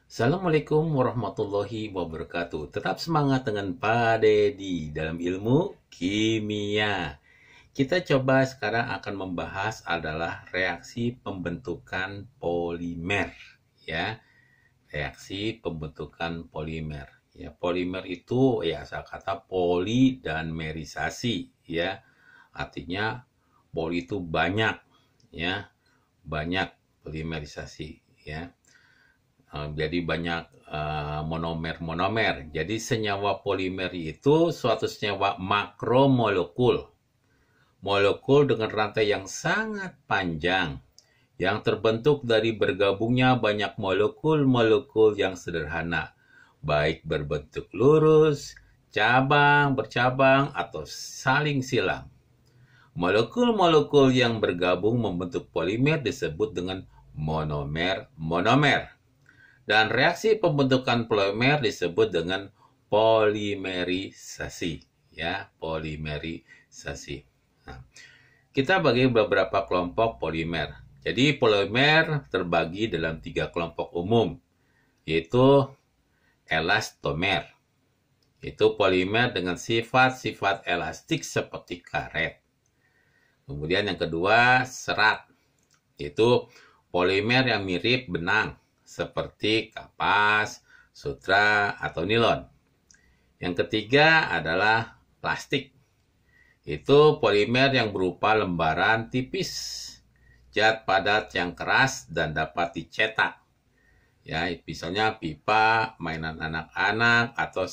Assalamualaikum warahmatullahi wabarakatuh. Tetap semangat dengan Pak Dedi dalam ilmu kimia. Kita coba sekarang akan membahas adalah reaksi pembentukan polimer, ya. Reaksi pembentukan polimer. Ya, polimer itu ya asal kata poli dan merisasi, ya. Artinya poli itu banyak, ya. Banyak polimerisasi, ya. Jadi banyak monomer-monomer. Jadi senyawa polimer itu suatu senyawa makromolekul. Molekul dengan rantai yang sangat panjang yang terbentuk dari bergabungnya banyak molekul-molekul yang sederhana, baik berbentuk lurus, cabang, bercabang, atau saling silang. Molekul-molekul yang bergabung membentuk polimer disebut dengan monomer-monomer. Dan reaksi pembentukan polimer disebut dengan polimerisasi, ya, polimerisasi. Nah, kita bagi beberapa kelompok polimer. Jadi polimer terbagi dalam 3 kelompok umum, yaitu elastomer. Itu polimer dengan sifat-sifat elastik seperti karet. Kemudian yang kedua, serat. Itu polimer yang mirip benang, seperti kapas, sutra, atau nilon. Yang ketiga adalah plastik. Itu polimer yang berupa lembaran tipis, zat padat yang keras dan dapat dicetak. Ya, misalnya pipa, mainan anak-anak, atau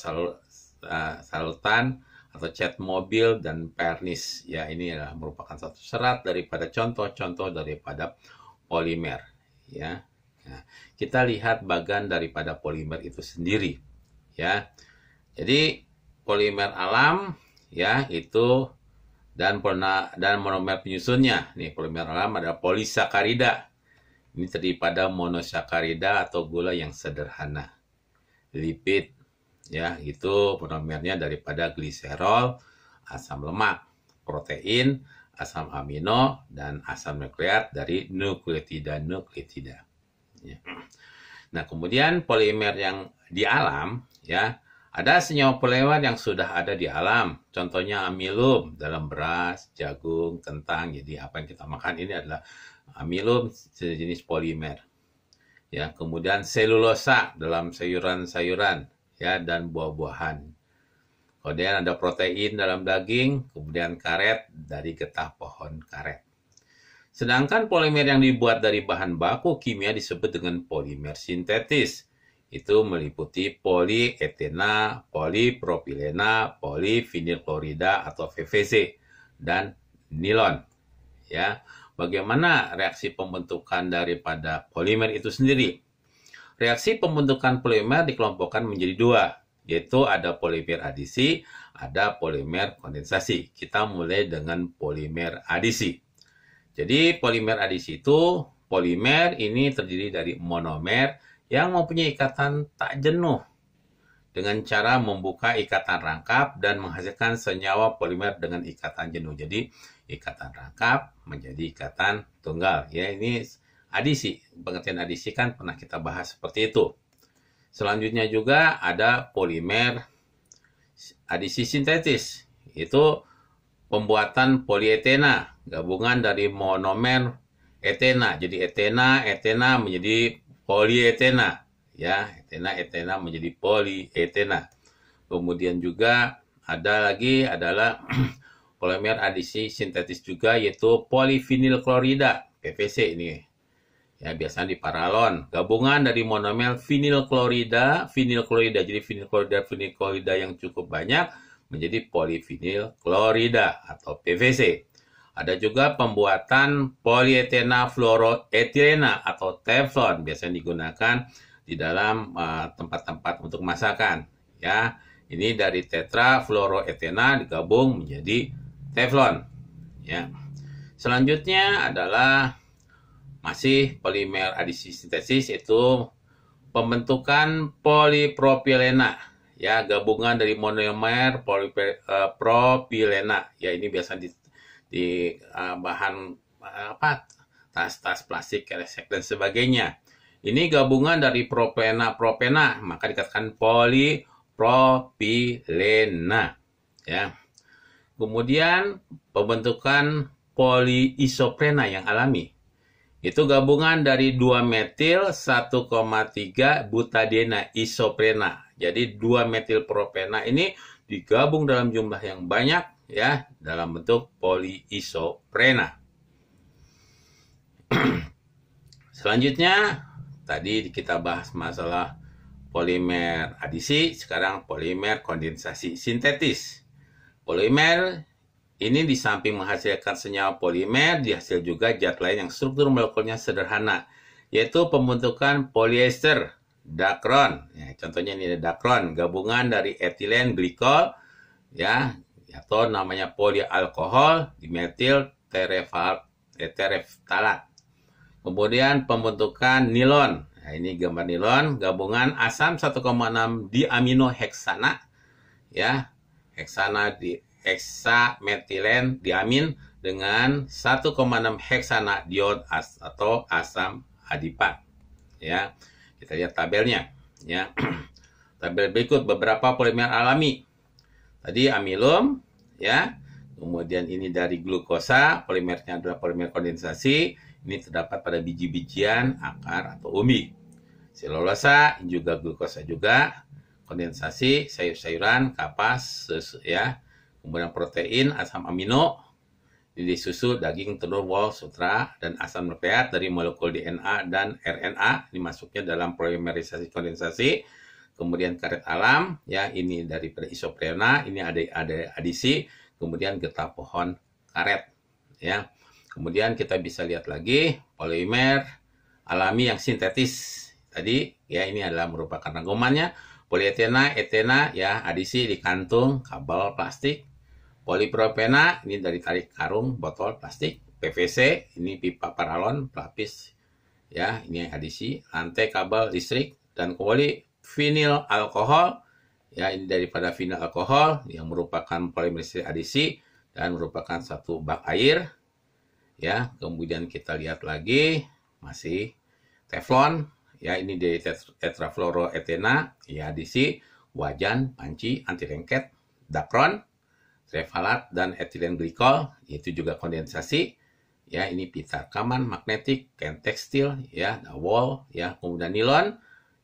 salutan, atau cat mobil dan pernis. Ya, ini adalah merupakan satu serat daripada contoh-contoh daripada polimer. Ya. Nah, kita lihat bagan daripada polimer itu sendiri, ya. Jadi polimer alam, ya, itu dan monomer penyusunnya. Nih, polimer alam adalah polisakarida. Ini terdiri pada monosakarida atau gula yang sederhana. Lipid, ya, itu monomernya daripada gliserol, asam lemak, protein, asam amino, dan asam nukleat dari nukleotida. Ya. Nah, kemudian polimer yang di alam, ya, ada senyawa polimer yang sudah ada di alam. Contohnya amilum dalam beras, jagung, kentang. Jadi apa yang kita makan ini adalah amilum, sejenis polimer. Ya, kemudian selulosa dalam sayuran-sayuran, ya, dan buah-buahan. Kemudian ada protein dalam daging, kemudian karet dari getah pohon karet. Sedangkan polimer yang dibuat dari bahan baku kimia disebut dengan polimer sintetis. Itu meliputi polietena, polipropilena, polivinilklorida atau PVC, dan nilon. Ya, bagaimana reaksi pembentukan daripada polimer itu sendiri? Reaksi pembentukan polimer dikelompokkan menjadi 2, yaitu ada polimer adisi, ada polimer kondensasi. Kita mulai dengan polimer adisi. Jadi polimer adisi itu, polimer ini terdiri dari monomer yang mempunyai ikatan tak jenuh dengan cara membuka ikatan rangkap dan menghasilkan senyawa polimer dengan ikatan jenuh. Jadi ikatan rangkap menjadi ikatan tunggal. Ya, ini adisi. Pengertian adisi kan pernah kita bahas seperti itu. Selanjutnya juga ada polimer adisi sintetis. Itu pembuatan polietena, gabungan dari monomer etena. Jadi etena menjadi polietena, ya, etena menjadi polietena. Kemudian juga ada lagi adalah polimer adisi sintetis juga, yaitu polivinilklorida, PVC ini. Ya, biasanya di paralon. Gabungan dari monomer vinilklorida. Jadi vinilklorida yang cukup banyak menjadi polivinilklorida atau PVC. Ada juga pembuatan polietena fluoroetilena atau teflon, biasanya digunakan di dalam tempat-tempat untuk masakan. Ya, ini dari tetrafluoroetena digabung menjadi teflon. Ya. Selanjutnya adalah masih polimer adisi sintesis, yaitu pembentukan polipropilena. Ya, gabungan dari monomer propilena. Ya, ini biasa di bahan tas-tas plastik, kresek dan sebagainya. Ini gabungan dari propena, maka dikatakan polipropilena. Ya. Kemudian pembentukan poliisoprena yang alami. Itu gabungan dari 2 metil 1,3 butadiena isoprena. Jadi 2 metil propena ini digabung dalam jumlah yang banyak ya dalam bentuk poliisoprena. Selanjutnya tadi kita bahas masalah polimer adisi, sekarang polimer kondensasi sintetis. Polimer ini di samping menghasilkan senyawa polimer, dihasil juga zat lain yang struktur molekulnya sederhana, yaitu pembentukan polyester, dakron. Ya, contohnya ini ada dakron, gabungan dari etilen glikol, ya, atau namanya polialkohol, dimetil tereftalat. Kemudian pembentukan nilon. Nah, ini gambar nilon, gabungan asam 1,6 diaminoheksana, ya, heksana di heksametilen diamin dengan 1,6 heksana diod atau asam adipat. Ya, kita lihat tabelnya. Ya, tabel berikut beberapa polimer alami. Tadi amilum, ya. Kemudian ini dari glukosa, polimernya adalah polimer kondensasi. Ini terdapat pada biji-bijian, akar atau umbi. Selulosa juga glukosa juga, kondensasi, sayur-sayuran, kapas, ya. Kemudian protein, asam amino, di susu, daging, telur, wol, sutra, dan asam nukleat dari molekul DNA dan RNA dimasuknya dalam polimerisasi kondensasi. Kemudian karet alam, ya ini daripada isoprena, ini ada adisi, kemudian getah pohon karet, ya. Kemudian kita bisa lihat lagi polimer alami yang sintetis. Tadi, ya ini adalah merupakan rangkumannya. Polietena, etena, ya adisi di kantung, kabel plastik. Polipropena, ini dari tarik karung, botol plastik. PVC, ini pipa paralon, pelapis. Ya, ini adisi, lantai kabel listrik. Dan polivinil alkohol, ya ini daripada vinil alkohol, yang merupakan polimerisasi adisi, dan merupakan satu bak air. Ya, kemudian kita lihat lagi, masih teflon, ya ini dari tetrafluoroetena, ya adisi, wajan, panci, anti lengket, dakron, trefalat, dan etilen glikol, itu juga kondensasi. Ya, ini pita rekaman, magnetik, kain tekstil, ya, wol, ya, kemudian nilon.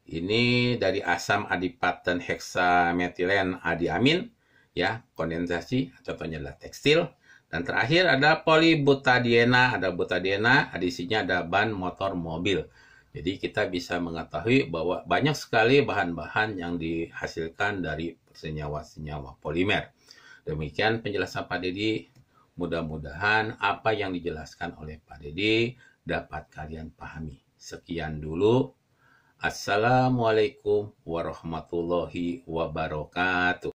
Ini dari asam adipat dan heksametilen adiamin, ya, kondensasi, contohnya adalah tekstil. Dan terakhir ada polibutadiena, ada butadiena, adisinya ada ban motor mobil. Jadi kita bisa mengetahui bahwa banyak sekali bahan-bahan yang dihasilkan dari senyawa-senyawa polimer. Demikian penjelasan Pak Dedi. Mudah-mudahan apa yang dijelaskan oleh Pak Dedi dapat kalian pahami. Sekian dulu. Assalamualaikum warahmatullahi wabarakatuh.